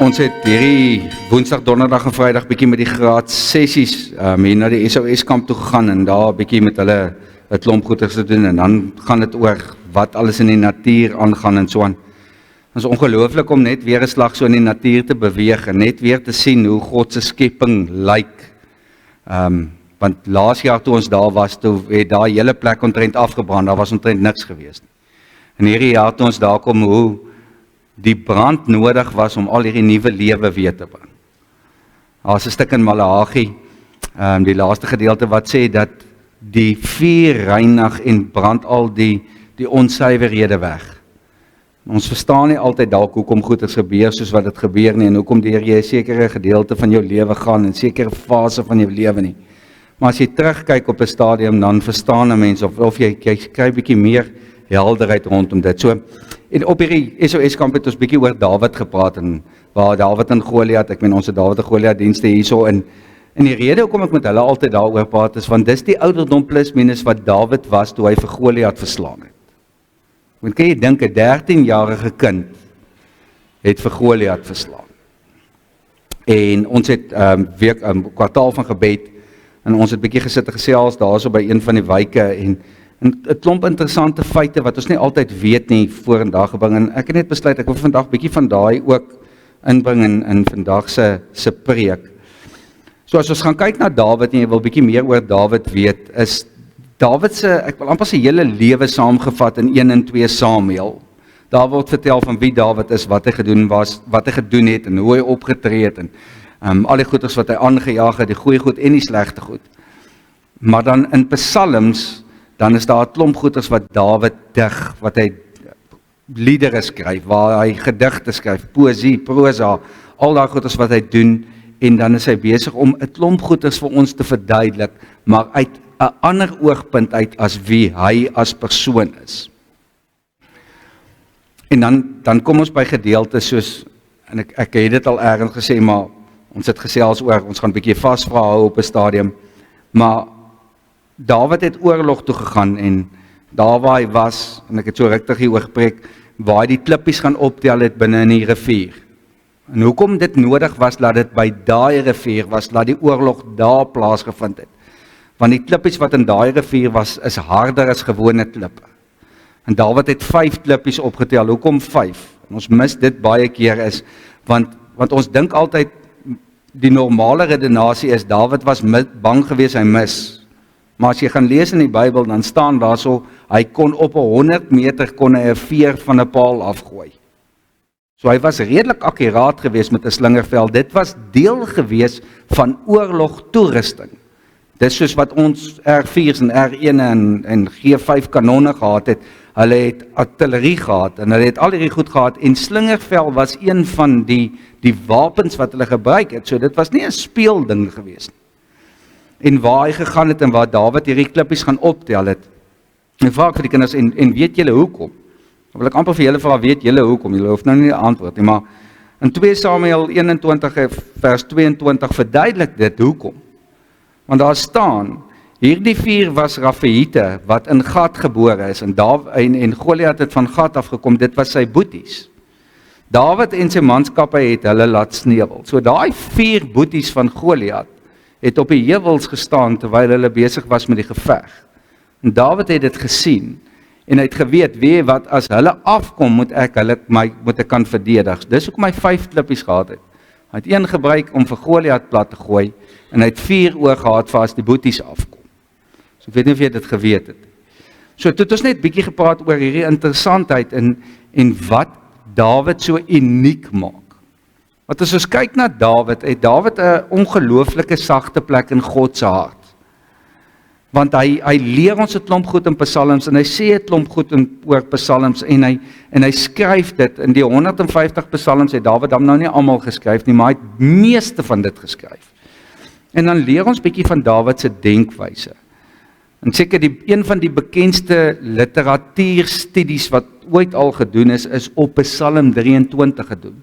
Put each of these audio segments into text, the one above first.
Ons het hierdie woensdag, donderdag en vrydag bietjie met die graad sessies hier na die SOS kamp toe gegaan en daar bietjie met hulle 'n klomp goeders te doen en dan gaan dit oor wat alles in die natuur aangaan en so aan. Dit is ongelooflik om net weer 'n slag so in die natuur te beweeg en net weer te sien hoe God se skepping lyk. Want laas jaar toe ons daar was, toe het daai hele plek omtrent afgebrand, daar was omtrent niks gewees nie. En hierdie jaar toe ons daar kom, hoe die brand nodig was om al hierdie nuwe lewe weer te bring. Daar is 'n stuk in Maleagi, die laaste gedeelte wat sê dat die vuur reinig en brand al die onsuiverhede weg. Ons verstaan nie altyd dalk hoekom goeders gebeur soos wat dit gebeur nie en hoekom deur jy 'n sekere gedeelte van jou lewe gaan en 'n sekere fase van jou lewe nie. Maar as jy terugkyk op 'n stadium, dan verstaan 'n mens of jy kry bietjie meer helderheid rondom dit. So, en op hierdie SOS kamp het ons bietjie oor Dawid gepraat en waar Dawid en Goliat, ons het Dawid en Goliat dienste hierso en die rede hoekom ek met hulle altyd daaroor praat is want dis die ouderdom plus minus wat Dawid was toe hy vir Goliat verslaan het. Want kan jy dink 'n 13-jarige kind het vir Goliat verslaan. En ons het week 'n kwartaal van gebed en ons het bietjie gesit en gesels daarso by een van die wyke en 'n klomp interessante feite wat ons nie altyd weet nie vorendag gebring en ek het net besluit ek wil vandag bietjie van daai ook inbring in vandag se preek. So as ons gaan kyk na Dawid en jy wil bietjie meer oor Dawid weet, is Dawid se, ek wil amper sy hele lewe saamgevat in 1 en 2 Samuel. Daar word vertel van wie Dawid is, wat hy gedoen het en hoe hy opgetree het en al die goeders wat hy aangejaag het, die goeie goed en die slegte goed. Maar dan in Psalms dan is daar 'n klomp goeders wat Dawid dig, wat hy liedere skryf, waar hy gedigte skryf, poesie, prosa, al daai goeders wat hy doen, en dan is hy besig om 'n klomp goeders vir ons te verduidelik, maar uit 'n ander oogpunt uit as wie hy as persoon is. En dan kom ons by gedeeltes soos, en ek het dit al ergens gesê, maar ons het gesels oor, ons gaan 'n bietjie vasvra hou op 'n stadium, maar Dawid het oorlog toe gegaan en daar waar hy was, en ek het so ruktig hier oor gepreek, waar hy die klippies gaan optel het binne in die rivier. En hoekom dit nodig was, laat dit by daai rivier was, laat die oorlog daar plaasgevind het. Want die klippies wat in daai rivier was, is harder as gewone klippe. En Dawid het 5 klippies opgetel, hoekom 5? En ons mis dit baie keer is, want ons dink altyd, die normale redenasie is, Dawid was bang geweest, hy mis. Maar as jy gaan lees in die Bybel, dan staan daar so, hy kon op 100 meter kon hy 'n veer van 'n paal afgooi. So hy was redelik akkuraat geweest met 'n slingervel. Dit was deel geweest van oorlog toerusting. Dis soos wat ons R4's en R1 en G5 kanonne gehad het. Hulle het artillerie gehad en hulle het al hierdie goed gehad en slingervel was een van die wapens wat hulle gebruik het. So dit was nie 'n speelding geweest nie. En waar hy gegaan het en waar Dawid hierdie klippies gaan optel het. En vra ek vir die kinders, en weet julle hoekom? Dan wil ek amper vir julle vra, weet julle hoekom? Julle hoef nou nie 'n antwoord nie, maar in 2 Samuel 21 vers 22 verduidelik dit hoekom. Want daar staan, hierdie 4 was Rafaite wat in Gat gebore is, en Goliat het van Gat afgekom, dit was sy boeties. Dawid en sy manskappe het hulle laat sneuwel. So daai 4 boeties van Goliat het op die heuwels gestaan terwyl hulle besig was met die geveg. En Dawid het dit gesien en hy het geweet, weet wat, as hulle afkom moet ek kan verdedig. Dis hoekom hy 5 klippies gehad het. Hy het 1 gebruik om vir Goliat plat te gooi en hy het 4 oor gehad vir as die boeties afkom. So ek weet nie of jy dit geweet het. So het ons net bietjie gepraat oor hierdie interessantheid en wat Dawid so uniek maak. Want as ons kyk na Dawid, het Dawid 'n ongelooflike sagte plek in God se hart. Want hy leer ons 'n klomp goed in Psalms en hy sê 'n klomp goed oor Psalms en hy skryf dit in die 150 Psalms het Dawid dan nou nie almal geskryf nie, maar hy het meeste van dit geskryf. En dan leer ons bietjie van Dawid se denkwyse. En seker een van die bekendste literatuurstudies wat ooit al gedoen is op Psalm 23 gedoen.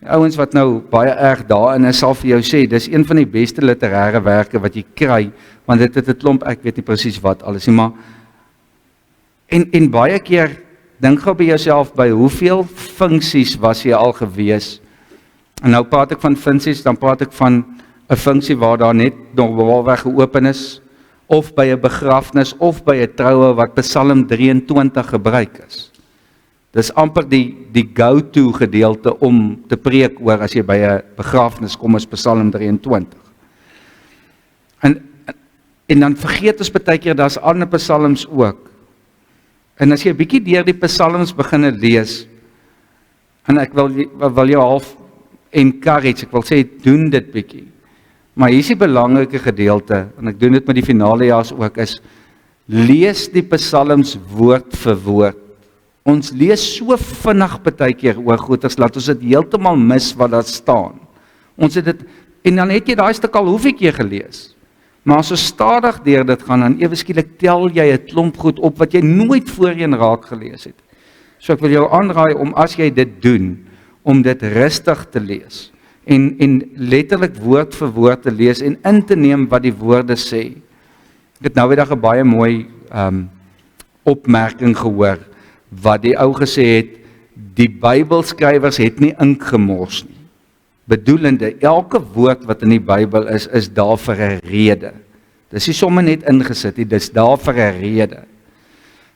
Die ouens wat nou baie erg daarin is, sal vir jou sê, dis een van die beste literêre werke wat jy kry, want dit het 'n klomp, ek weet nie presies wat alles nie, maar en baie keer dink gou by jouself by hoeveel funksies was jy al gewees En nou praat ek van funksies, dan praat ek van 'n funksie waar daar net normaalweg geopen is, of by 'n begrafnis, of by 'n troue wat Psalm 23 gebruik is. Dis amper die go-to gedeelte om te preek oor as jy by 'n begrafnis kom is Psalm 23. En dan vergeet ons baie keer, daar's ander psalms ook. En as jy 'n bietjie deur die psalms beginne lees, en ek wil jou half encourage, ek wil sê, doen dit bietjie. Maar hier is die belangrike gedeelte, en ek doen dit met die finalejaars ook, is, lees die psalms woord vir woord. Ons lees so vinnig baie keer oor goeders, laat ons dit heeltemal mis wat daar staan. Ons het dit, en dan het jy daai stuk al hoeveel keer gelees. Maar as ons stadig deur dit gaan, dan ewe skielik tel jy 'n klomp goed op wat jy nooit voorheen raak gelees het. So ek wil jou aanraai om, as jy dit doen, om dit rustig te lees en letterlik woord vir woord te lees en in te neem wat die woorde sê. Ek het nou weer 'n baie mooi opmerking gehoor wat die ou gesê het, die Bybelskrywers het nie ink gemors nie. Bedoelende, elke woord wat in die Bybel is daar vir 'n rede. Dis nie sommer net ingesit nie, dis daar vir 'n rede.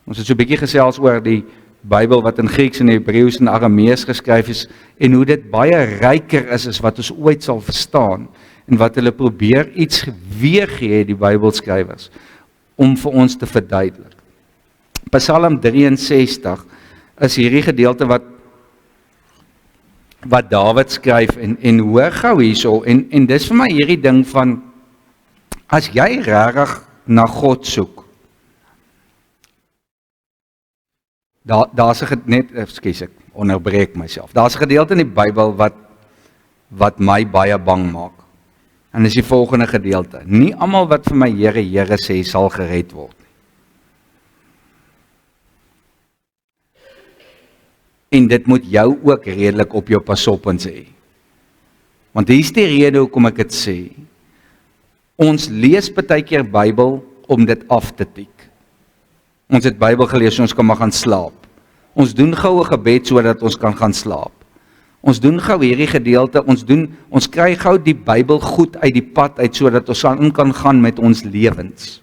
Ons het so 'n bietjie gesels oor die Bybel wat in Grieks en Hebreëus en Aramees geskryf is, en hoe dit baie ryker is as wat ons ooit sal verstaan, en wat hulle probeer iets weer gee, die Bybelskrywers, om vir ons te verduidelik. Psalm 63 is hierdie gedeelte wat Dawid skryf, en hoor gou hierso, en dis vir my hierdie ding van, as jy regtig na God soek, daar's net, ekskuus, ek onderbreek myself, daar's 'n gedeelte in die Bybel wat my baie bang maak, en dis die volgende gedeelte, nie almal wat vir my Here, Here sê, sal gered word. En dit moet jou ook redelik op jou pasop hê. Want hier is die rede hoekom ek dit sê. Ons lees baie keer Bybel om dit af te tik. Ons het Bybel gelees so ons kan maar gaan slaap. Ons doen gou 'n gebed sodat ons kan gaan slaap. Ons doen gou hierdie gedeelte, ons kry gou die Bybel goed uit die pad uit sodat ons kan gaan met ons lewens.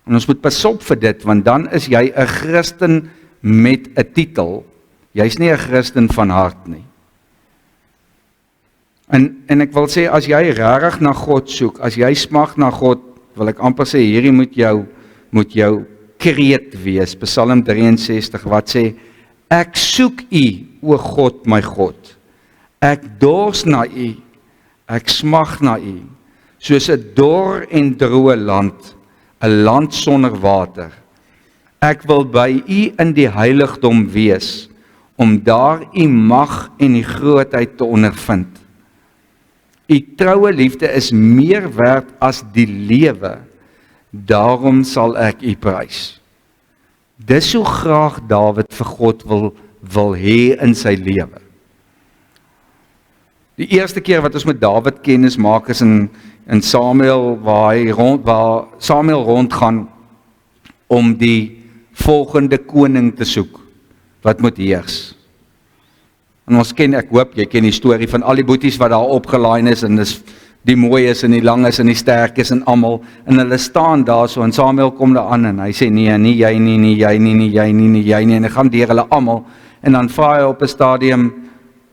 En ons moet pas op vir dit, want dan is jy 'n Christen met 'n titel. Jy's nie 'n Christen van hart nie. En ek wil sê, as jy regtig na God soek, as jy smag na God, wil ek amper sê, hierdie moet jou kreet wees, Psalm 63, wat sê, ek soek U, o God, my God, ek dors na U, ek smag na U, soos 'n dor en droë land, 'n land sonder water. Ek wil by U in die heiligdom wees, om daar U mag en die grootheid te ondervind. U troue liefde is meer werd as die lewe, daarom sal ek U prys. Dis hoe graag Dawid vir God wil hê in sy lewe. Die eerste keer wat ons met Dawid kennis maak is in Samuel, waar Samuel rondgaan om die volgende koning te soek wat moet heers. En ons ek hoop jy ken die storie van al die boeties wat daar opgelaai is, en dis die mooi is en die lang is en die sterk is en almal, en hulle staan daar so, en Samuel kom daar aan en hy sê nee, nie jy nie, nie jy nie, nie jy nie, nie jy nie, en hy gaan deur hulle almal, en dan vra hy op 'n stadium,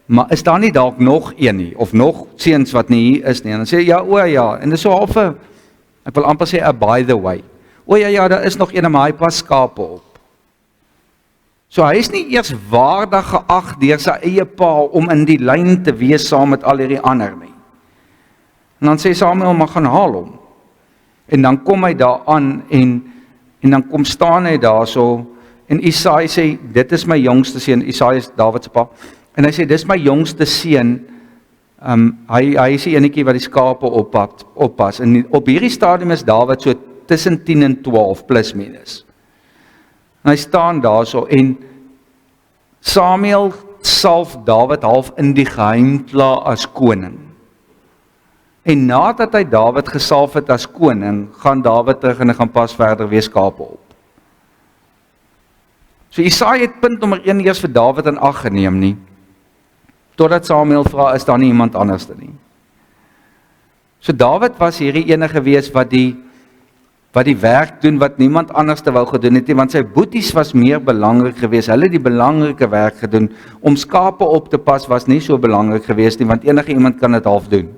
maar is daar nie dalk nog een nie, of nog seuns wat nie hier is nie, en dan sê hy, ja, o ja, en dis so half, ek wil amper sê, by the way, o ja, daar is nog een, maar hy pas skape op. So hy is nie eers waardig geag deur sy eie pa om in die lyn te wees saam met al hierdie ander nie. En dan sê Samuel, maar gaan haal hom. En dan kom hy daar aan en dan kom staan hy daar so, en Isaai sê, dit is my jongste seun, Isaai is Dawid se pa, en hy sê, dis my jongste seun, hy is die enetjie wat die skape oppas, en op hierdie stadium is Dawid so tussen 10 en 12 plus minus. En hy staan daar so, en Samuel salf Dawid half in die geheim klaar as koning. En nadat hy Dawid gesalf het as koning, gaan Dawid terug en hy gaan pas verder weer skape op. So Isaai het punt nommer 1 eers vir Dawid in ag geneem nie. Totdat Samuel vra, is daar nie iemand anders nie. So Dawid was hierdie ene gewees wat die werk doen wat niemand anders te wou gedoen het nie, want sy boeties was meer belangrik gewees. Hulle het die belangrike werk gedoen. Om skape op te pas was nie so belangrik gewees nie, want enige iemand kan dit half doen.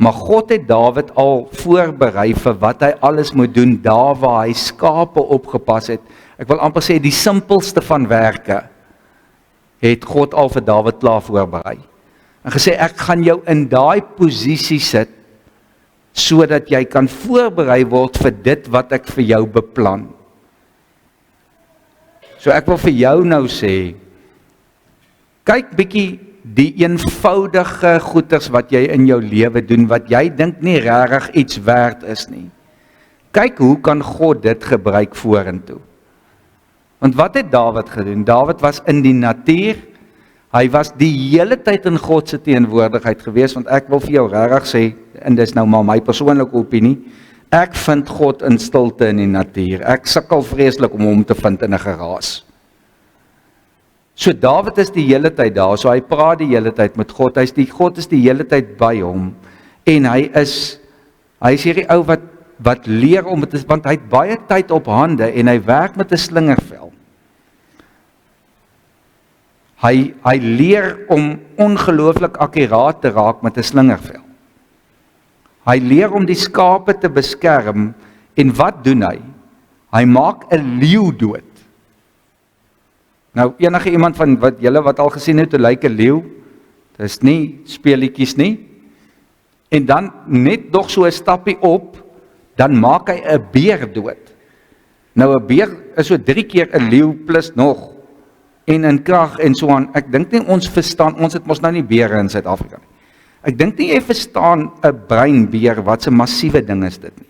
Maar God het Dawid al voorberei vir wat hy alles moet doen, daar waar hy skape opgepas het. Ek wil amper sê, die simpelste van werke het God al vir Dawid klaar voorberei. En gesê, ek gaan jou in daai posisie sit, sodat jy kan voorberei word vir dit wat ek vir jou beplan. So ek wil vir jou nou sê, kyk bietjie die eenvoudige goeders wat jy in jou lewe doen, wat jy dink nie regtig iets werd is nie. Kyk hoe kan God dit gebruik vorentoe. Want wat het Dawid gedoen? Dawid was in die natuur, hy was die hele tyd in God se teenwoordigheid gewees, want ek wil vir jou regtig sê, en dis nou maar my persoonlike opinie, ek vind God in stilte in die natuur. Ek sukkel vreeslik om hom te vind in 'n geraas. So Dawid is die hele tyd daar, so hy praat die hele tyd met God, God is die hele tyd by hom, en hy is hierdie ou wat leer om het, want hy het baie tyd op hande, en hy werk met 'n slingervel. Hy leer om ongelooflik akkuraat te raak met 'n slingervel. Hy leer om die skape te beskerm, en wat doen hy? Hy maak 'n leeu dood. Nou, enige iemand van julle wat al gesien het, hoe lyk 'n leeu? Dis nie speelietjies nie. En dan net nog so 'n stappie op, dan maak hy 'n beer dood. Nou 'n beer is so 3 keer 'n leeu plus nog, en in krag en so aan. Ek dink nie ons verstaan, ons het mos nou nie beere in Suid-Afrika nie. Ek dink nie jy verstaan 'n breinbeer, wat 'n massiewe ding is dit nie.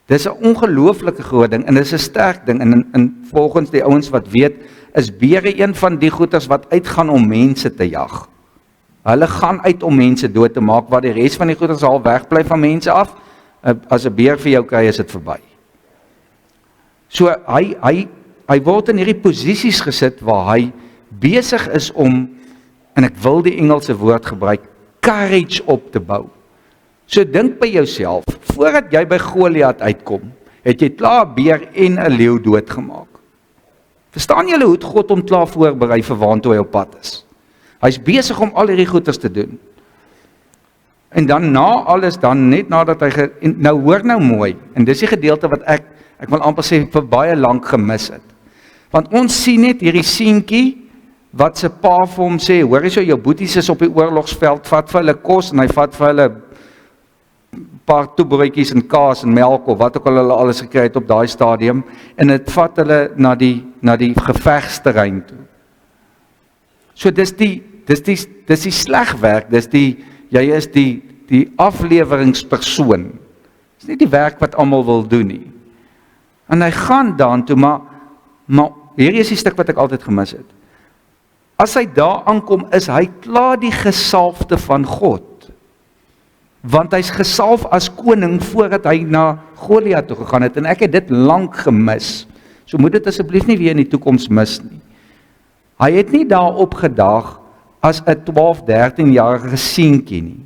Dis 'n ongelooflike groot ding, en dis 'n sterk ding, en volgens die ouens wat weet, is beere een van die goeters wat uitgaan om mense te jag. Hulle gaan uit om mense dood te maak, waar die res van die goeters al wegbly van mense af. As 'n beer vir jou kry, is dit verby. So hy word in hierdie posisies gesit waar hy besig is om, en ek wil die Engelse woord gebruik, courage op te bou. So dink by jouself, voordat jy by Goliat uitkom, het jy klaar 'n beer en 'n leeu doodgemaak. Verstaan julle hoe God hom klaar voorberei vir waartoe hy op pad is? Hy's besig om al hierdie goeders te doen. En dan na alles, dan net nadat hy, nou hoor nou mooi, en dis die gedeelte wat ek wil amper sê vir baie lank gemis het. Want ons sien net hierdie seentjie, wat sy pa vir hom sê, hoor jy so, jou boeties is op die oorlogsveld, vat vir hulle kos, en hy vat vir hulle paar toebroodjies en kaas en melk, of wat ook al hulle alles gekry het op daai stadium, en het vat hulle na die gevegsterrein toe. So dis die slegwerk, jy is die afleweringspersoon. Dis nie die werk wat almal wil doen nie. En hy gaan daartoe, maar hier is die stuk wat ek altyd gemis het. As hy daar aankom, is hy klaar die gesalfde van God. Want hy's gesalf as koning voordat hy na Goliat toe gegaan het, en ek het dit lank gemis. So moet dit asseblief nie weer in die toekoms mis nie. Hy het nie daar opgedaag as 'n 12, 13-jarige seentjie nie.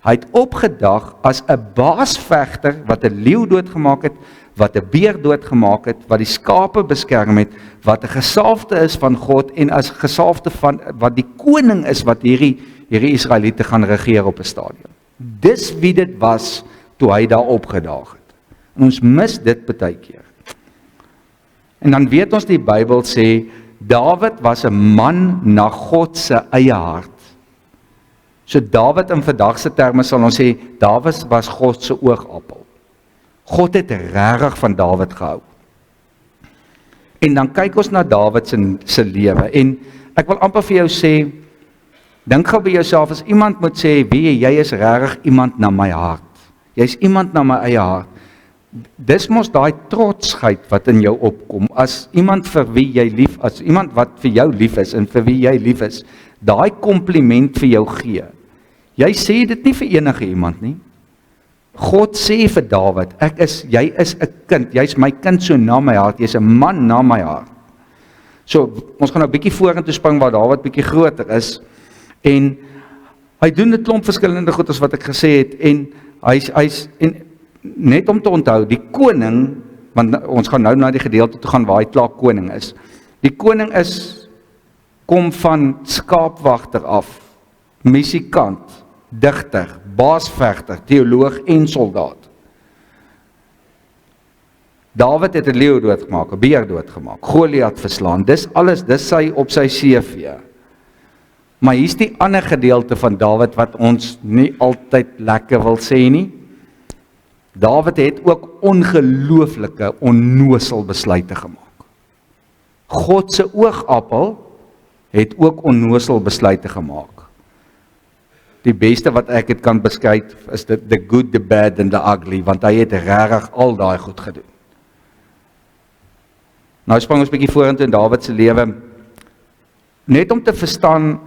Hy het opgedag as 'n baasvegter wat 'n leeu doodgemaak het, wat 'n beer doodgemaak het, wat die skape beskerm het, wat 'n gesalfde is van God, en as gesalfde van wat die koning is wat hierdie Israeliete gaan regeer op 'n stadium. Dis wie dit was toe hy daar opgedaag het. En ons mis dit baie keer. En dan weet ons die Bybel sê, Dawid was 'n man na God se eie hart. So Dawid in vandag se terme sal ons sê, Dawid was God se oogappel. God het regtig van Dawid gehou. En dan kyk ons na Dawid se lewe, en ek wil amper vir jou sê, dink gou by jouself, as iemand moet sê, jy is regtig iemand na my hart. Jy's iemand na my eie hart. Dis mos daai trotsheid wat in jou opkom, as iemand vir wie jy lief, as iemand wat vir jou lief is, en vir wie jy lief is, daai kompliment vir jou gee. Jy sê dit nie vir enige iemand nie. God sê vir Dawid, jy is 'n kind, jy's my kind so na my hart, jy's 'n man na my hart. So, ons gaan nou 'n bietjie vorentoe spring waar Dawid bietjie groter is, en hy doen 'n klomp verskillende goed as wat ek gesê het, en hy's net om te onthou, die koning, want ons gaan nou na die gedeelte toe gaan waar hy klaar koning is. Die koning kom van skaapwagter af, musikant, digter, baasvegter, teoloog en soldaat. Dawid het 'n leeu doodgemaak, 'n beer doodgemaak, Goliat verslaan, dis alles, dis sy op sy CV. Maar hier's die ander gedeelte van Dawid wat ons nie altyd lekker wil sê nie. Dawid het ook ongelooflike, onnosel besluite gemaak. God se oogappel het ook onnosel besluite gemaak. Die beste wat ek het kan beskryf is dit the good, the bad and the ugly, want hy het regtig al daai goed gedoen. Nou spring ons 'n bietjie vorentoe in Dawid se lewe, net om te verstaan,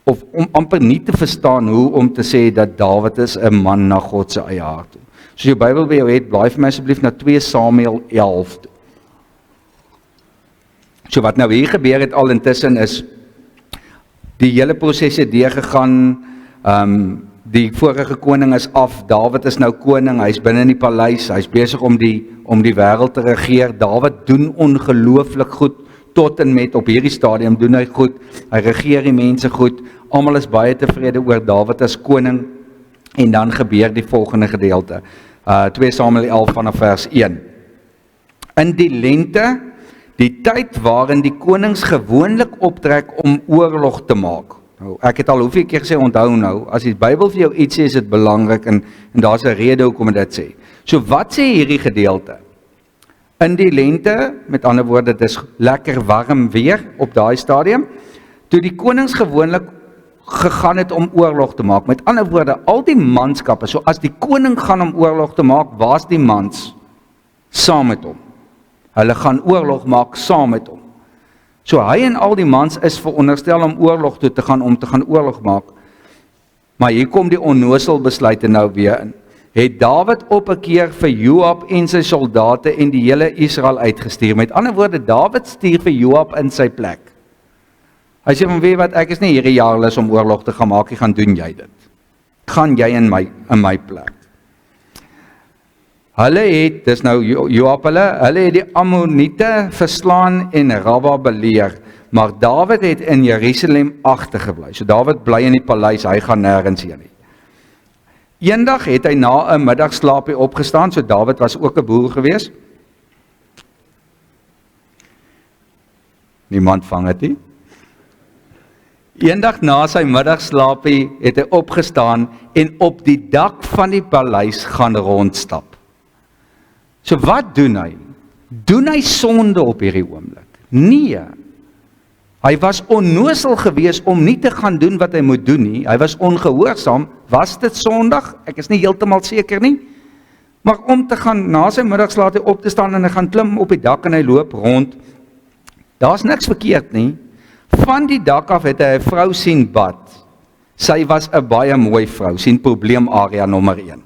of om amper nie te verstaan hoe om te sê dat Dawid is 'n man na God se eie hart toe. As jy jou Bybel by jou het, blaai vir my asseblief na 2 Samuel 11 toe. So wat nou hier gebeur het al intussen is, die hele proses het deurgegaan, die vorige koning is af, Dawid is nou koning, hy's binne in die paleis, hy's besig om die wêreld te regeer. Dawid doen ongelooflik goed, tot en met op hierdie stadium doen hy goed, hy regeer die mense goed, almal is baie tevrede oor Dawid as koning, en dan gebeur die volgende gedeelte, 2 Samuel 11 vanaf vers 1. In die lente, die tyd waarin die konings gewoonlik optrek om oorlog te maak. Nou, ek het al hoeveel keer gesê, onthou nou, as die Bybel vir jou iets sê, is dit belangrik, en daar's 'n rede hoekom dit sê. So wat sê hierdie gedeelte? In die lente, met ander woorde, dit is lekker warm weer op daai stadium, toe die konings gewoonlik gegaan het om oorlog te maak. Met ander woorde, al die manskappe, so as die koning gaan om oorlog te maak, waar's die mans? Saam met hom. Hulle gaan oorlog maak saam met hom. So hy en al die mans is veronderstel om oorlog toe te gaan, om te gaan oorlog maak. Maar hier kom die onnosel besluite nou weer in. Het Dawid op 'n keer vir Joab en sy soldate en die hele Israel uitgestuur. Met ander woorde, Dawid stuur vir Joab in sy plek. Hy sê van, weet wat, ek is nie hierdie jaarlus om oorlog te gaan maak, gaan doen jy dit. Gaan jy in my plek. Hulle het, dis nou Joab hulle het die Ammoniete verslaan en Rabba beleer, maar Dawid het in Jerusalem agtergebly. So Dawid bly in die paleis, hy gaan nêrens heen nie. Eendag het hy na 'n middagslaapie opgestaan, so Dawid was ook 'n boer gewees. Niemand vang dit nie. Eendag na sy middagslaapie het hy opgestaan en op die dak van die paleis gaan rondstap. So wat doen hy? Doen hy sonde op hierdie oomblik? Nee. Hy was onnosel gewees om nie te gaan doen wat hy moet doen nie. Hy was ongehoorsaam. Was dit Sondag? Ek is nie heeltemal seker nie. Maar om te gaan na sy middagslaapie op te staan en hy gaan klim op die dak en hy loop rond. Daar's niks verkeerd nie. Van die dak af het hy 'n vrou sien bad. Sy was 'n baie mooi vrou, sien probleemarea nommer 1.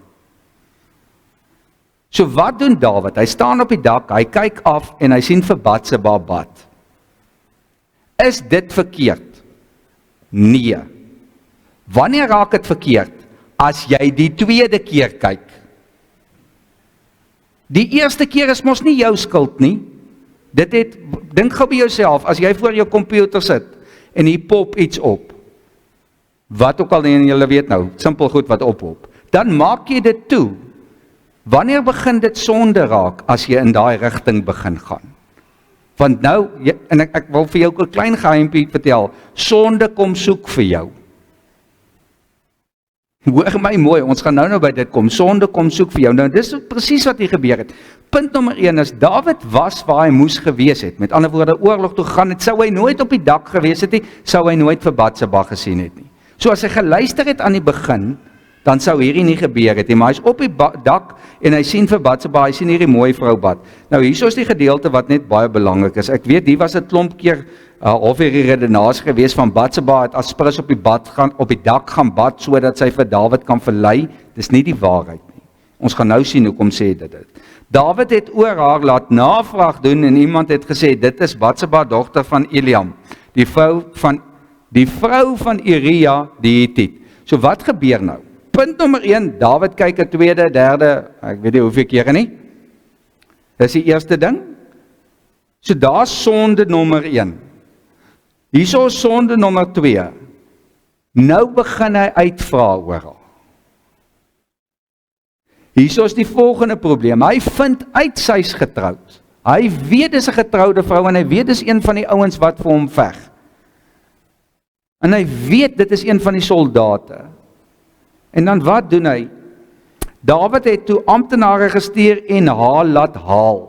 So wat doen Dawid? Hy staan op die dak, hy kyk af en hy sien vir Batseba bad. Is dit verkeerd? Nee. Wanneer raak dit verkeerd? As jy die tweede keer kyk. Die eerste keer is mos nie jou skuld nie. Dink gou by jouself, as jy voor jou komputer sit en hier pop iets op, wat ook al en julle weet nou, simpel goed wat ophop, dan maak jy dit toe. Wanneer begin dit sonde raak, as jy in daai rigting begin gaan? Want nou, en ek wil vir jou 'n klein geheimpie vertel, sonde kom soek vir jou. Hoor my mooi, ons gaan nou by dit kom, sonde kom soek vir jou. Nou, dis presies wat hier gebeur het. Punt nommer 1 is, Dawid was waar hy moes gewees het. Met ander woorde, oorlog toe gaan het, sou hy nooit op die dak gewees het nie, sou hy nooit vir Batseba gesien het nie. So as hy geluister het aan die begin, dan sou hierdie nie gebeur het nie, maar hy is op die dak en hy sien vir Batseba, hy sien hierdie mooi vrou bad. Nou hierso is die gedeelte wat net baie belangrik is. Ek weet, die was 'n klomp keer of hierdie redenasie gewees van Batseba het as prins op die dak gaan bad, sodat sy vir Dawid kan verlei. Dis nie die waarheid nie. Ons gaan nou sien hoekom sê dit. Dawid het oor haar laat navraag doen en iemand het gesê, dit is Batseba, dogter van Eliam, die vrou van Uria die Hetiet. So wat gebeur nou? Punt nommer 1, Dawid kyk 'n tweede, derde, ek weet nie hoeveel kere nie. Dis die eerste ding. So daar sonde nommer 1. Hierso sonde nommer 2. Nou begin hy uitvra oor haar. Hierso is die volgende probleem. Hy vind uit sy's getroud. Hy weet dis 'n getroude vrou en hy weet dis een van die ouens wat vir hom veg. En hy weet dit is een van die soldate. En dan wat doen hy? Dawid het toe amptenare gestuur en haar laat haal.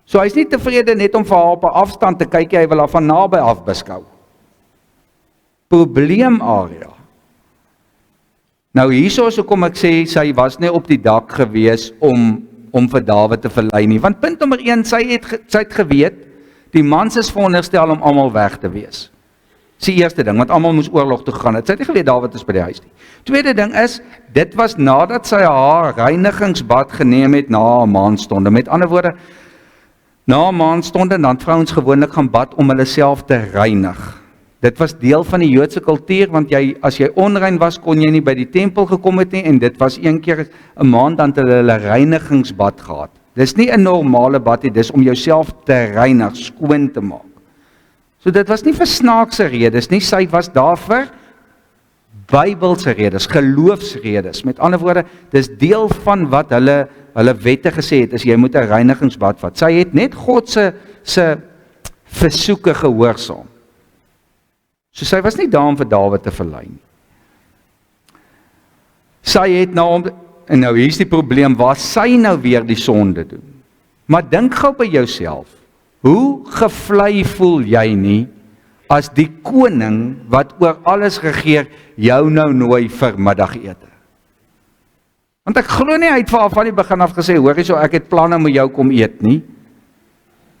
So hy's nie tevrede net om vir haar op 'n afstand te kyk, hy wil haar van naby af beskou. Probleem area. Nou hierso is hoekom ek sê, sy was nie op die dak gewees om vir Dawid te verlei nie. Want punt nommer 1, sy het geweet, die mans is veronderstel om almal weg te wees. Dis die eerste ding, want almal moes oorlog toe gegaan het. Sy het nie geweet Dawid is by die huis nie. Tweede ding is, dit was nadat sy haar reinigingsbad geneem het na 'n maanstonde. Met ander woorde, na 'n maanstonde dan vrouens gewoonlik gaan bad om hulle self te reinig. Dit was deel van die Joodse kultuur, want as jy onrein was, kon jy nie by die tempel gekom het nie, en dit was een keer 'n maand dan hulle reinigingsbad gehad. Dis nie 'n normale bad nie, dis om jouself te reinig, skoon te maak. So dit was nie vir snaakse redes nie, sy was daar vir Bybelse redes, geloofsredes. Met ander woorde, dis deel van wat hulle wette gesê het, is jy moet 'n reinigingsbad vat. Sy het net God se versoeke gehoorsaam. So sy was nie daar om vir Dawid te verlei nie. Sy het en nou hier's die probleem, waar sy nou weer die sonde doen. Maar dink gou by jouself, hoe gevlei voel jy nie, as die koning, wat oor alles regeer, jou nou nooi vir middagete? Want ek glo nie, hy het vir haar van die begin af gesê, hoor jy so, ek het planne met jou kom eet nie.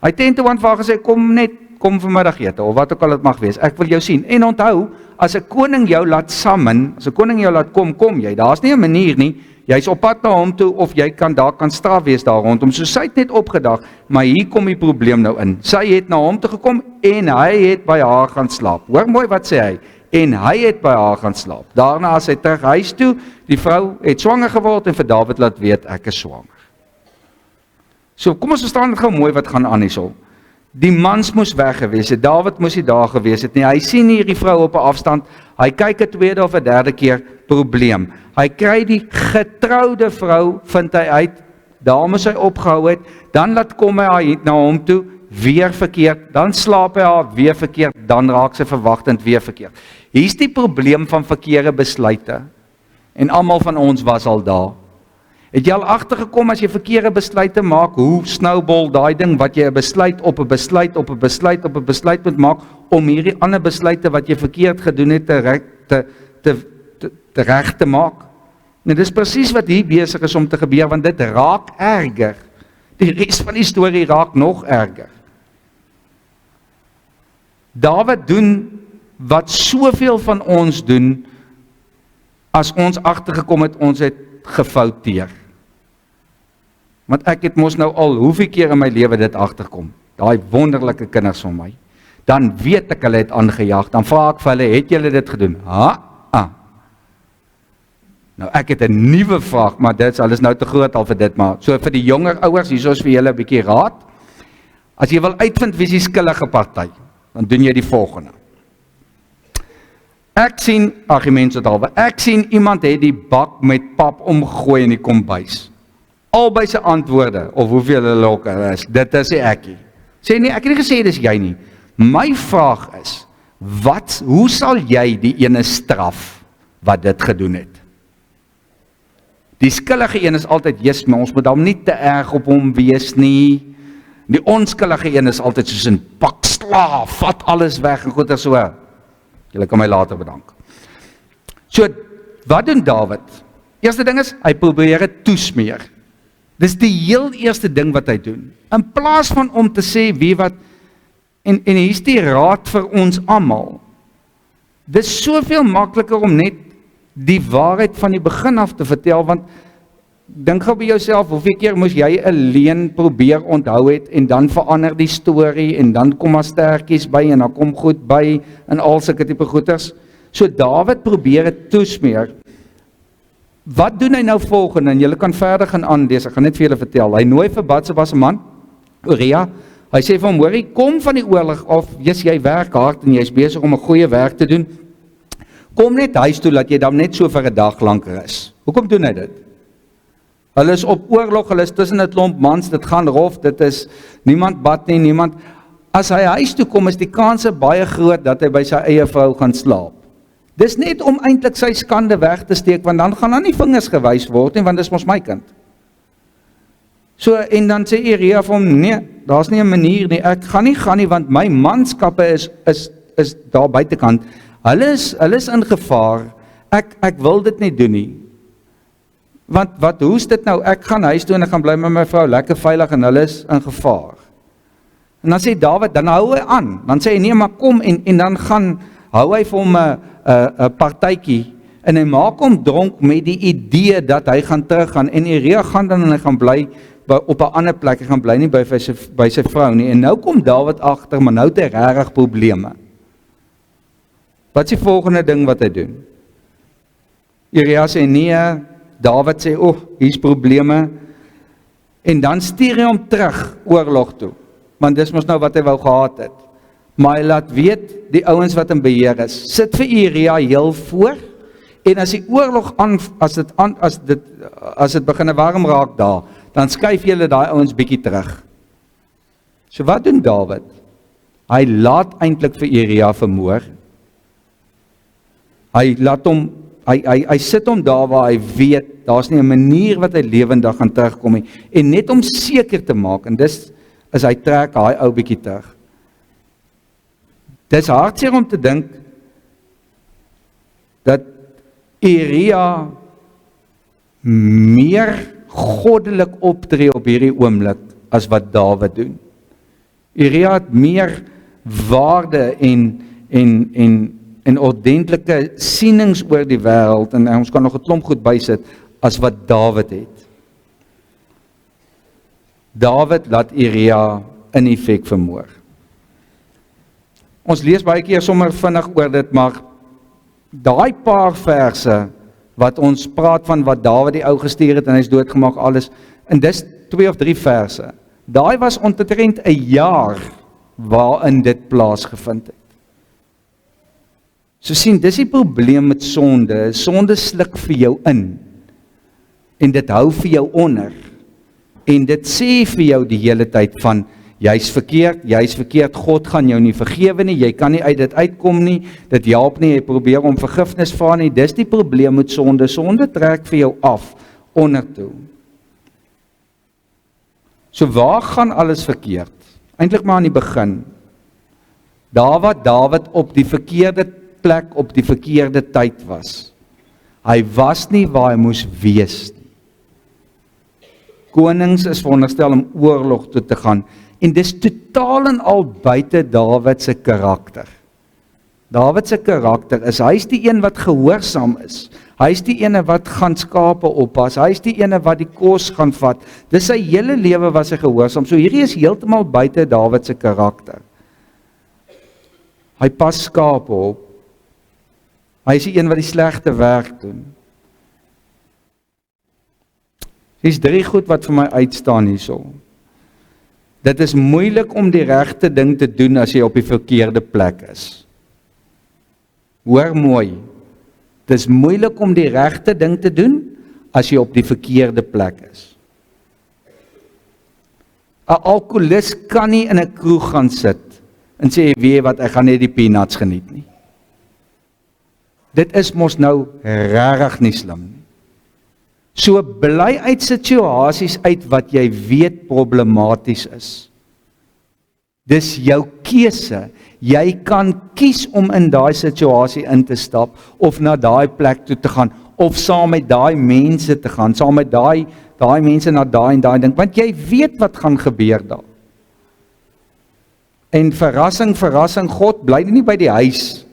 Hy het teen vir haar gesê, kom vir middagete, of wat ook al het mag wees, ek wil jou sien. En onthou, as 'n koning jou laat summon, as 'n koning jou laat kom jy, daar's nie 'n manier nie, jy's op pad na hom toe, of jy kan straf wees daar rondom, so sy het net opgedag, maar hier kom die probleem nou in. Sy het na hom toe gekom, en hy het by haar gaan slaap. Hoor mooi wat sê hy, en hy het by haar gaan slaap. Daarna as hy terug huis toe, die vrou het swanger geword, en vir Dawid laat weet, ek is swanger. So kom ons verstaan dit gou mooi wat gaan aan hierso. Die mans moes weg gewees het, Dawid moes nie daar gewees het nie, hy sien hier die vrou op 'n afstand, hy kyk 'n tweede of 'n derde keer, probleem. Hy kry die getroude vrou, vind hy uit, daar moes hy opgehou het, dan laat kom hy haar na hom toe, weer verkeerd, dan slaap hy haar weer verkeerd, dan raak sy verwagtend weer verkeerd. Hier's die probleem van verkeerde besluite, en almal van ons was al daar. Het jy al agtergekom as jy verkeerde besluite maak, hoe snowball daai ding wat jy 'n besluit op 'n besluit op 'n besluit op 'n besluit moet maak om hierdie ander besluite wat jy verkeerd gedoen het te reg te maak. En dis presies wat hier besig is om te gebeur, want dit raak erger. Die res van die storie raak nog erger. Dawid doen wat soveel van ons doen as ons agtergekom het ons het gefouteer. Want ek het mos nou al hoeveel keer in my lewe dit agterkom. Daai wonderlike kinders van my. Dan weet ek hulle het aangejaag. Dan vra ek vir hulle, het julle dit gedoen? Nou ek het 'n nuwe vraag, maar dit is alles nou te groot al vir dit, maar so vir die jonger ouers, hier is vir julle 'n bietjie raad. As jy wil uitvind wie is die skuldige party, dan doen jy die volgende. Ek sien iemand het die bak met pap omgegooi in die kombuis. Albei se antwoorde, of hoeveel hulle ook is, dit is nie ekkie. Sê nie, ek het nie gesê dis jy nie. My vraag is, hoe sal jy die ene straf wat dit gedoen het? Die skuldige een is altyd, maar ons moet hom nie te erg op hom wees nie. Die onskuldige een is altyd soos 'n pak slaaf, vat alles weg en goed so. Julle kan my later bedank. So, wat doen Dawid? Eerste ding is, hy probeer dit toesmeer. Dis die heel eerste ding wat hy doen. In plaas van om te sê, wie wat, en hier is die raad vir ons almal. Dis soveel makliker om net die waarheid van die begin af te vertel, want Dink gou by jouself, hoeveel keer moes jy 'n leuen probeer onthou het en dan verander die storie en dan kom maar stertjies by en dan kom goed by en al sulke tipe goeters. So Dawid probeer dit toesmeer. Wat doen hy nou volgende? En julle kan verder gaan aanlees, ek gaan net vir julle vertel. Hy nooi vir Batsheba se man, Uria. Hy sê vir hom, hoorie, kom van die oorlog af, jy werk hard en jy's besig om 'n goeie werk te doen. Kom net huis toe, laat jy dan net so vir 'n dag lank rus. Hoekom doen hy dit? Hulle is op oorlog, hulle is tussen 'n klomp mans, dit gaan rof, dit is niemand bad nie, niemand. As hy huis toe kom, is die kanse baie groot dat hy by sy eie vrou gaan slaap. Dis net om eintlik sy skande weg te steek, want dan gaan daar nie vingers gewys word nie, want dis mos my kind. So, en dan sê Uria vir hom, nee, daar's nie 'n manier nie, ek gaan nie, want my manskappe is daar buitekant, hulle is in gevaar, ek wil dit nie doen nie. Want hoe's dit nou, ek gaan huis toe en ek gaan bly met my vrou, lekker veilig en hulle is in gevaar. En dan sê Dawid, dan hou hy aan, dan sê hy, nee, maar kom, en dan hou hy vir hom 'n partytjie, en hy maak hom dronk met die idee dat hy gaan teruggaan, en Uria gaan dan en hy gaan bly op 'n ander plek, hy gaan bly nie by sy vrou nie, en nou kom Dawid agter, maar nou het hy regtig probleme. Wat is die volgende ding wat hy doen? Uria sê nee, Dawid sê, hier's probleme, en dan stuur hy hom terug oorlog toe, want dis mos nou wat hy wou gehad het. Maar hy laat weet, die ouens wat in beheer is, sit vir Uria heel voor, en as die oorlog as dit begin warm raak daar, dan skuif julle daai ouens bietjie terug. So wat doen Dawid? Hy laat eintlik vir Uria vermoor. Hy laat hom, hy sit hom daar waar hy weet, daar's nie 'n manier wat hy lewendig gaan terugkom nie, en net om seker te maak, en dis is hy trek daai ou bietjie terug. Dis hartseer om te dink dat Uria meer goddelik optree op hierdie oomblik as wat Dawid doen. Uria het meer waarde en ordentlike sienings oor die wêreld, en ons kan nog 'n klomp goed bysit, as wat Dawid het. Dawid laat Uria in effek vermoor. Ons lees baie keer sommer vinnig oor dit, maar daai paar verse wat ons praat van wat Dawid die ou gestuur het en hy's doodgemaak alles, en dis 2 of 3 verse. Daai was omtrent 'n jaar waarin dit plaasgevind het. So sien, dis die probleem met sonde. Sonde sluk vir jou in en dit hou vir jou onder. En dit sê vir jou die hele tyd van jy's verkeerd, God gaan jou nie vergewe nie, jy kan nie uit dit uitkom nie, dit help nie, jy probeer om vergifnis vra nie, dis die probleem met sonde. Sonde trek vir jou af ondertoe. So waar gaan alles verkeerd? Eintlik maar aan die begin. Daar wat Dawid op die verkeerde plek op die verkeerde tyd was. Hy was nie waar hy moes wees nie. Konings is veronderstel om oorlog toe te gaan, en dis totaal en al buite Dawid se karakter. Dawid se karakter is, hy's die een wat gehoorsaam is. Hy's die ene wat gaan skape oppas. Hy's die ene wat die kos gaan vat. Dis sy hele lewe was hy gehoorsaam. So hierdie is heeltemal buite Dawid se karakter. Hy pas skape op. Hy is die een wat die slegte werk doen. Dis 3 goed wat vir my uitstaan hierso. Dit is moeilik om die regte ding te doen as jy op die verkeerde plek is. Hoor mooi. Dit is moeilik om die regte ding te doen as jy op die verkeerde plek is. 'n Alkoholist kan nie in 'n kroeg gaan sit en sê, weet jy wat, ek gaan net die peanuts geniet nie. Dit is mos nou regtig nie slim nie. So bly uit situasies uit wat jy weet problematies is. Dis jou keuse. Jy kan kies om in daai situasie in te stap, of na daai plek toe te gaan, of saam met daai mense te gaan, saam met daai mense na daai en daai ding, want jy weet wat gaan gebeur daar. En verrassing, God bly nie by die huis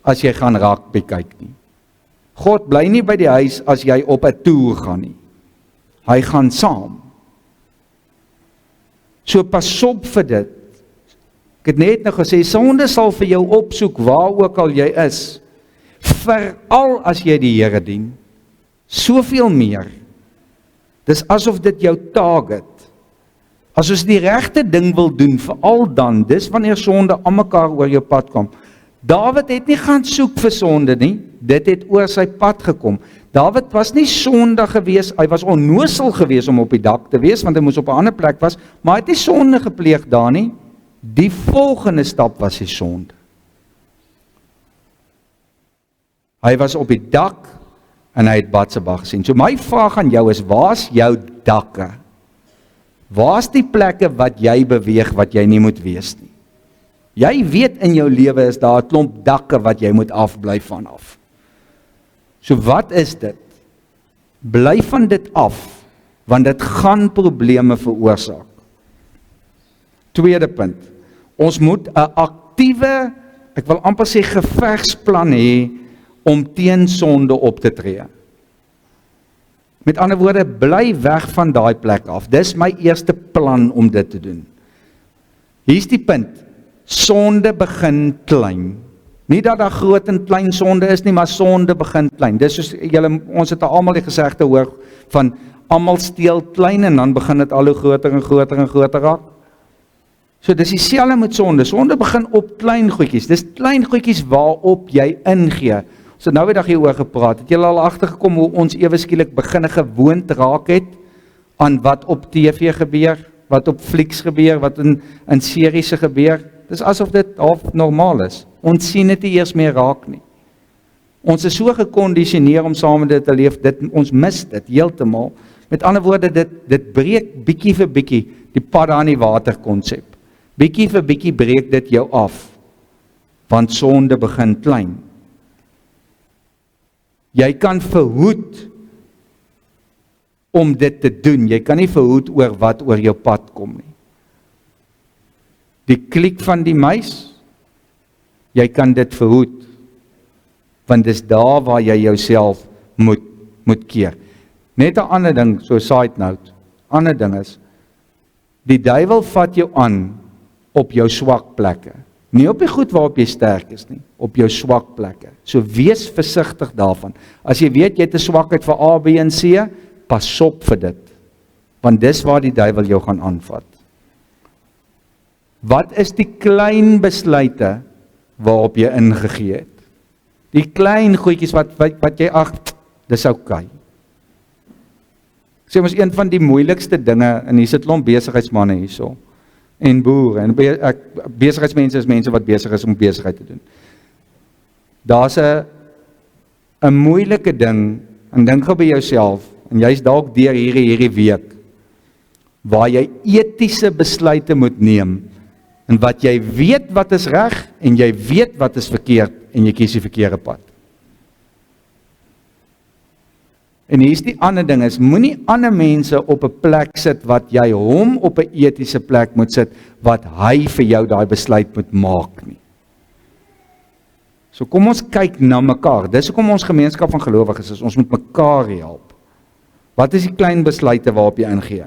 as jy gaan rugby kyk nie. God bly nie by die huis as jy op 'n toer gaan nie. Hy gaan saam. So pas op vir dit. Ek het net nou gesê, sonde sal vir jou opsoek, waar ook al jy is, veral as jy die Here dien, soveel meer. Dis asof dit jou target. As ons die regte ding wil doen, veral dan, dis wanneer sonde aan mekaar oor jou pad kom. Dawid het nie gaan soek vir sonde nie, dit het oor sy pad gekom. Dawid was nie sondig gewees, hy was onnosel gewees om op die dak te wees, want hy moes op 'n ander plek was, maar hy het nie sonde gepleeg daar nie. Die volgende stap was die sonde. Hy was op die dak, en hy het Batseba gesien. So my vraag aan jou is, waar's jou dakke? Waar's die plekke wat jy beweeg, wat jy nie moet wees nie? Jy weet in jou lewe is daar 'n klomp dakke wat jy moet afbly vanaf. So wat is dit? Bly van dit af, want dit gaan probleme veroorsaak. Tweede punt, ons moet 'n aktiewe, ek wil amper sê gevegsplan hê, om teen sonde op te tree. Met ander woorde, bly weg van daai plek af. Dis my eerste plan om dit te doen. Hier's die punt, sonde begin klein. Nie dat daar groot en klein sonde is nie, maar sonde begin klein. Dis soos ons het almal die gesegde hoor van almal steel klein en dan begin dit al hoe groter en groter en groter raak. So dis dieselfde met sonde. Sonde begin op klein goedjies. Dis klein goedjies waarop jy ingee. So nou het ek hieroor gepraat. Het julle al agtergekom hoe ons ewe skielik begin gewoond raak het aan wat op TV gebeur, wat op flieks gebeur, wat in series gebeur? Dis asof dit half normaal is. Ons sien dit nie eers meer raak nie. Ons is so gekondisioneer om saam met dit te leef, ons mis dit heeltemal. Met ander woorde, dit breek bietjie vir bietjie die pad aan die water konsep. Bietjie vir bietjie breek dit jou af, want sonde begin klein. Jy kan verhoed om dit te doen, jy kan nie verhoed oor wat oor jou pad kom nie. Die klik van die muis, jy kan dit verhoed, want dis daar waar jy jouself moet keer. Net 'n ander ding, so side note, ander ding is, die duiwel vat jou aan op jou swak plekke. Nie op die goed waarop jy sterk is nie, op jou swak plekke. So wees versigtig daarvan. As jy weet jy het 'n swakheid vir A, B en C, pas op vir dit. Want dis waar die duiwel jou gaan aanvat. Wat is die klein besluite waarop jy ingegee het? Die klein goedjies wat jy dis okay. Ek sê mos een van die moeilikste dinge, en hier sit klomp besigheidsmanne hierso, en boere, en besigheidsmense is mense wat besig is om besigheid te doen. Daar's 'n moeilike ding, en dink gou by jouself, en jy's dalk deur hierdie week, waar jy etiese besluite moet neem, en wat jy weet wat is reg, en jy weet wat is verkeerd, en jy kies die verkeerde pad. En hier's die ander ding is, moenie ander mense op 'n plek sit wat jy hom op 'n etiese plek moet sit, wat hy vir jou daai besluit moet maak nie. So kom ons kyk na mekaar. Dis hoekom ons gemeenskap van gelowiges is, ons moet mekaar help. Wat is die klein besluite waarop jy ingee?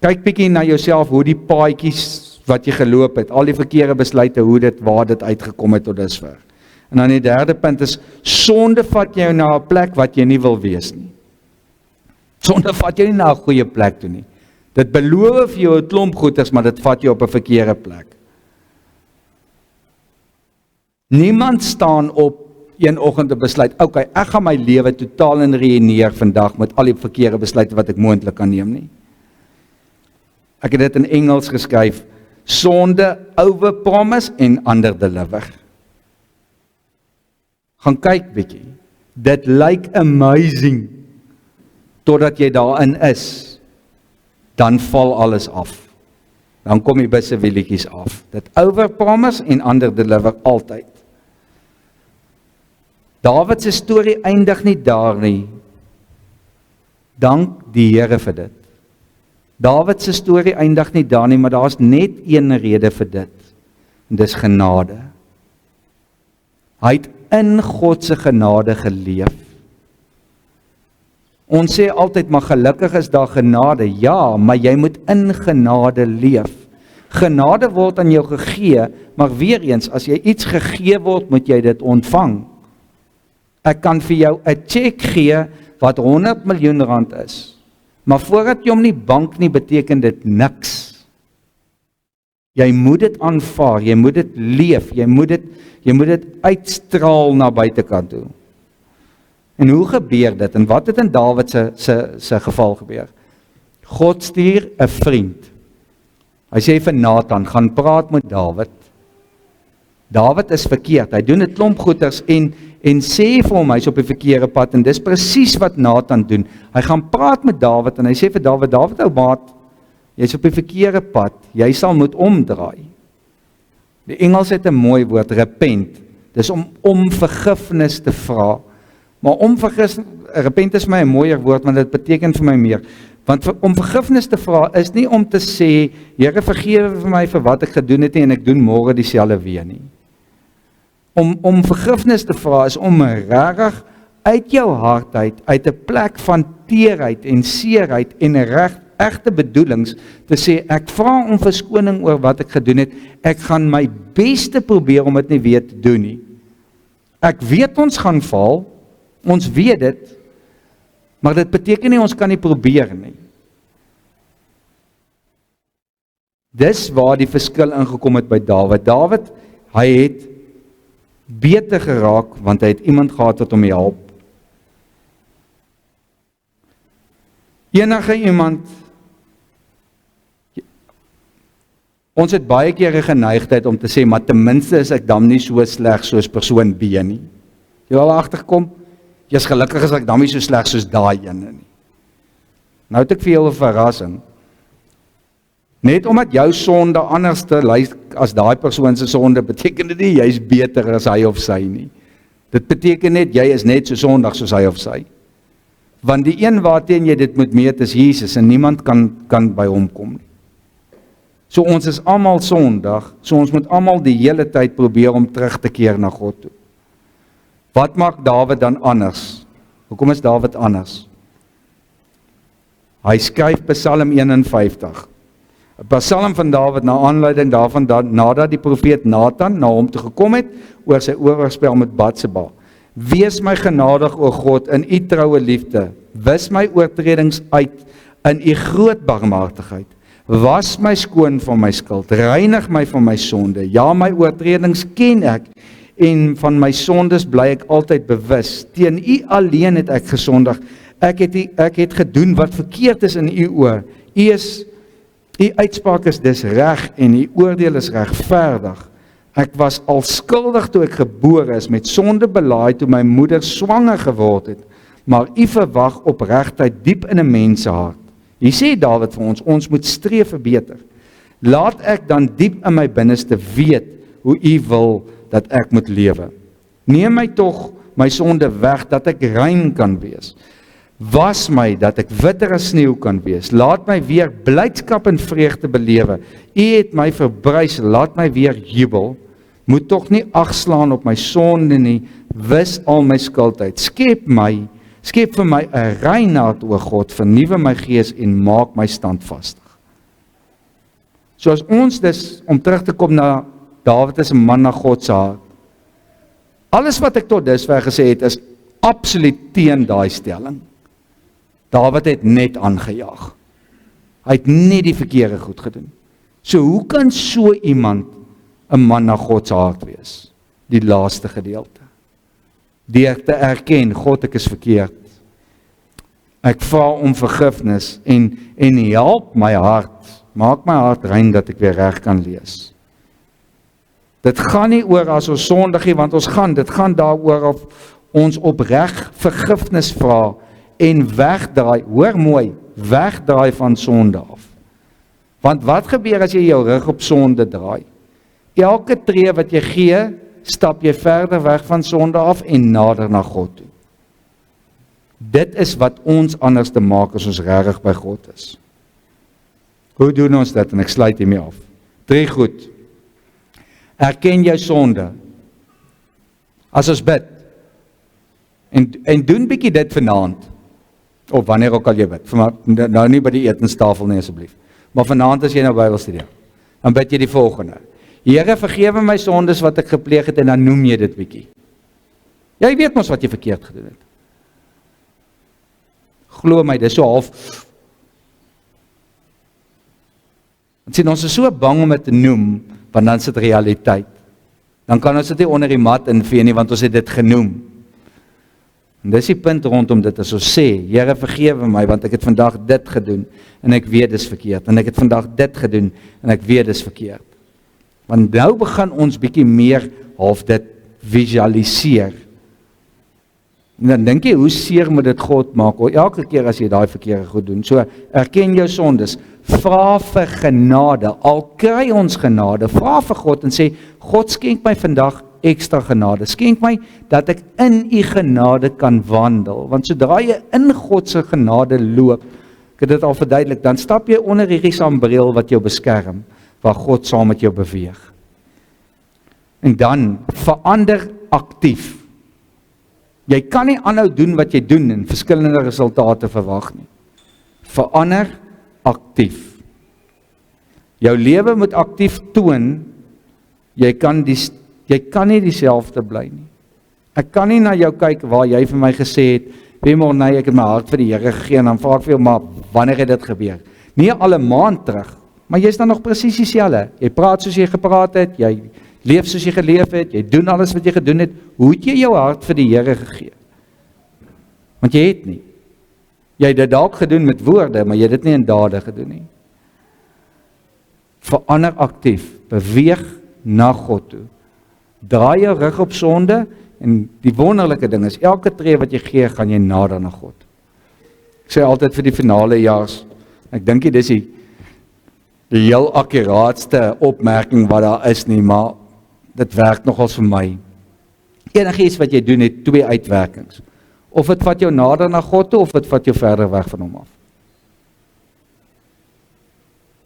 Kyk bietjie na jouself, hoe die paadjies wat jy geloop het, al die verkeerde besluite, waar dit uitgekom het tot dusver. En dan die derde punt is, sonde vat jou na 'n plek wat jy nie wil wees nie. Sonde vat jou nie na 'n goeie plek toe nie. Dit beloof vir jou 'n klomp goeders, maar dit vat jou op 'n verkeerde plek. Niemand staan op een oggend en besluit, okay, ek gaan my lewe totaal en reëneer vandag met al die verkeerde besluite wat ek moontlik kan neem nie. Ek het dit in Engels geskryf, sonde overpromise en underdeliver. Gaan kyk bietjie. Dit lyk amazing totdat jy daarin is. Dan val alles af. Dan kom die bussewielietjies af. Dit overpromise en underdeliver altyd. Dawid se storie eindig nie daar nie. Dank die Here vir dit. Dawid se storie eindig nie daar nie, maar daar's net een rede vir dit. En dis genade. Hy het in God se genade geleef. Ons sê altyd, maar gelukkig is daar genade. Ja, maar jy moet in genade leef. Genade word aan jou gegee, maar weer eens, as jy iets gegee word, moet jy dit ontvang. Ek kan vir jou 'n cheque gee wat 100 miljoen rand is, maar voordat jy hom nie bank nie, beteken dit niks. Jy moet dit aanvaar, jy moet dit leef, jy moet dit uitstraal na buitekant toe. En hoe gebeur dit? En wat het in Dawid se geval gebeur? God stuur 'n vriend. Hy sê vir Nathan, gaan praat met Dawid. Dawid is verkeerd, hy doen 'n klomp goeters en sê vir hom, hy is op die verkeerde pad, en dis presies wat Nathan doen. Hy gaan praat met Dawid, en hy sê vir Dawid, ou maat, jy is op die verkeerde pad, jy sal moet omdraai. Die Engels het 'n mooi woord, repent, dis om vergifnis te vra, maar repent is my 'n mooier woord, want dit beteken vir my meer, want om vergifnis te vra is nie om te sê, Here vergewe vir my vir wat ek gedoen het nie, en ek doen môre dieselfde weer nie. Om vergifnis te vra is om regtig uit jou hart uit 'n plek van teerheid en seerheid en egte bedoelings te sê, ek vra om verskoning oor wat ek gedoen het, ek gaan my beste probeer om dit nie weer te doen nie. Ek weet ons gaan val, ons weet dit, maar dit beteken nie ons kan nie probeer nie. Dis waar die verskil ingekom het by Dawid. Dawid, hy het beter geraak, want hy het iemand gehad wat hom help. Enige iemand, ons het baie keer 'n geneigtheid om te sê, maar ten minste is ek dan nie so sleg soos persoon B nie. Jy wil agterkom, jy is gelukkig as ek dan nie so sleg soos daai ene nie. Nou het ek vir jou 'n verrassing. Net omdat jou sonde anders te lyk as daai persoon se sonde, beteken dit nie jy is beter as hy of sy nie. Dit beteken net jy is net so sondig soos hy of sy. Want die een waarteen jy dit moet meet is Jesus, en niemand kan by hom kom nie. So ons is almal sondig, so ons moet almal die hele tyd probeer om terug te keer na God toe. Wat maak Dawid dan anders? Hoekom is Dawid anders? Hy skryf Psalm 51. 'n Psalm van Dawid na aanleiding daarvan nadat die profeet Nathan na hom toe gekom het oor sy oorspel met Batseba. Wees my genadig, o God, in u troue liefde. Wis my oortredings uit in u groot barmhartigheid. Was my skoon van my skuld. Reinig my van my sonde. Ja, my oortredings ken ek, en van my sondes bly ek altyd bewus. Teen u alleen het ek gesondig. Ek het gedoen wat verkeerd is in u oë. U uitspraak is dus reg en u oordeel is regverdig. Ek was al skuldig toe ek gebore is, met sonde belaaid toe my moeder swanger geword het. Maar u verwag opregtheid diep in 'n mens se hart. Hier sê Dawid vir ons moet streef vir beter. Laat ek dan diep in my binneste weet hoe u wil dat ek moet lewe. Neem my tog my sonde weg, dat ek rein kan wees. Was my, dat ek witter as sneeu kan wees. Laat my weer blydskap en vreugde belewe. U het my verbrys, laat my weer jubel. Moet tog nie agslaan op my sonde nie, wis al my skuld uit. Skep vir my 'n rein hart, o God, vernuwe my gees en maak my standvastig. So as ons dus, om terug te kom na Dawid is 'n man na God se hart. Alles wat ek tot dusver gesê het, is absoluut teen daai stelling. Dawid het net aangejaag. Hy het net die verkeerde goed gedoen. So hoe kan so iemand 'n man na God se hart wees? Die laaste gedeelte. Deur te erken, God, ek is verkeerd. Ek vra om vergifnis en help my hart. Maak my hart rein dat ek weer reg kan lees. Dit gaan nie oor as ons sondig nie, want dit gaan daaroor of ons opreg vergifnis vra en wegdraai, hoor mooi, wegdraai van sonde af. Want wat gebeur as jy jou rug op sonde draai? Elke tree wat jy gee, stap jy verder weg van sonde af en nader na God toe. Dit is wat ons anders te maak as ons regtig by God is. Hoe doen ons dit? En ek sluit hiermee af. 3 goed. Erken jou sonde. As ons bid, en doen bietjie dit vanaand. Of wanneer ook al jy bid. Nou nie by die etenstafel nie asseblief. Maar vanaand as jy nou Bybelstudie, dan bid jy die volgende. Here, vergewe my sondes wat ek gepleeg het, en dan noem jy dit bietjie. Jy weet mos wat jy verkeerd gedoen het. Glo my, dis so half. Want sien, ons is so bang om dit te noem, want dan is dit realiteit. Dan kan ons dit nie onder die mat invee nie, want ons het dit genoem. En dis die punt rondom dit, as ons sê, Here vergewe my, want ek het vandag dit gedoen, en ek weet dis verkeerd, en ek het vandag dit gedoen, en ek weet dis verkeerd. Want nou begin ons bietjie meer half dit visualiseer. En dan dink jy, hoe seer moet dit God maak, elke keer as jy daai verkeerde goed doen. So, erken jou sondes, vra vir genade, al kry ons genade, vra vir God en sê, God skenk my vandag ekstra genade, skenk my dat ek in u genade kan wandel, want sodra jy in God se genade loop, ek het dit al verduidelik, dan stap jy onder hierdie sambreel wat jou beskerm, waar God saam met jou beweeg. En dan, verander aktief. Jy kan nie aanhou doen wat jy doen en verskillende resultate verwag nie. Verander aktief. Jou lewe moet aktief toon, jy kan nie dieselfde bly nie. Ek kan nie na jou kyk waar jy vir my gesê het, weet nee, ek het my hart vir die Here gegee, en dan vra ek vir jou, maar wanneer het dit gebeur? Nie al 'n maand terug, maar jy is dan nog presies dieselfde. Jy praat soos jy gepraat het, jy leef soos jy geleef het, jy doen alles wat jy gedoen het. Hoe het jy jou hart vir die Here gegee? Want jy het nie. Jy het dit dalk gedoen met woorde, maar jy het dit nie in dade gedoen nie. Verander aktief, beweeg na God toe. Draai jou rug op sonde, en die wonderlike ding is, elke tree wat jy gee, gaan jy nader na God. Ek sê altyd vir die finale jaars, ek dink dis die heel akkuraatste opmerking wat daar is nie, maar dit werk nogals vir my. Enigiets wat jy doen het twee uitwerkings. Of dit vat jou nader na God toe, of dit vat jou verder weg van hom af.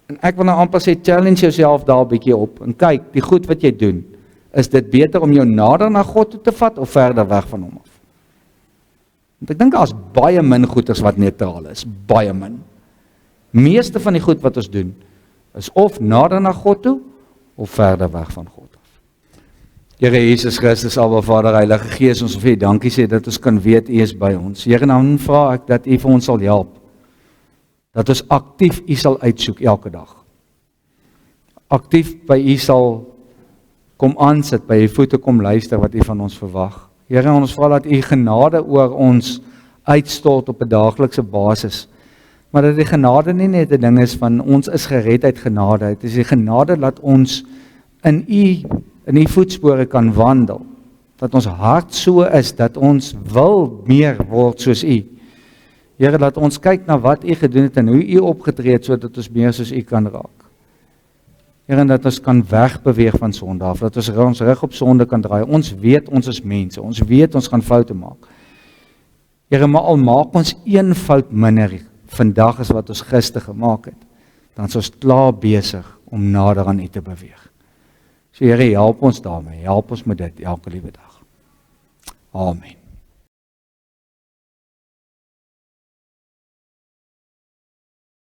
En ek wil nou amper sê, challenge jouself daar 'n bietjie op, en kyk, die goed wat jy doen, is dit beter om jou nader na God toe te vat, of verder weg van hom af? Want ek dink daar is baie min goeders wat neutraal is, baie min. Meeste van die goed wat ons doen, is of nader na God toe, of verder weg van God af. Here Jesus Christus, Abba Vader, Heilige Gees, ons wil vir U dankie sê, dat ons kan weet U is by ons. Here, nou vra ek dat U vir ons sal help, dat ons aktief U sal uitsoek elke dag. Aktief by U sal kom aansit, by U voete kom luister wat U van ons verwag. Here, ons vra dat U genade oor ons uitstort op 'n daaglikse basis, maar dat die genade nie net 'n ding is van ons is gered uit genade, dit is die genade dat ons in U voetspore kan wandel, dat ons hart so is, dat ons wil meer word soos U. Here, laat ons kyk na wat U gedoen het en hoe U opgetree het, sodat ons meer soos U kan raak. Here, en dat ons kan wegbeweeg van sonde af, dat ons rug op sonde kan draai. Ons weet ons is mense, ons weet ons gaan foute maak. Here, maar al maak ons een fout minder vandag as wat ons gister gemaak het, dan is ons klaar besig om nader aan U te beweeg. So Here, help ons daarmee, help ons met dit elke liewe dag. Amen.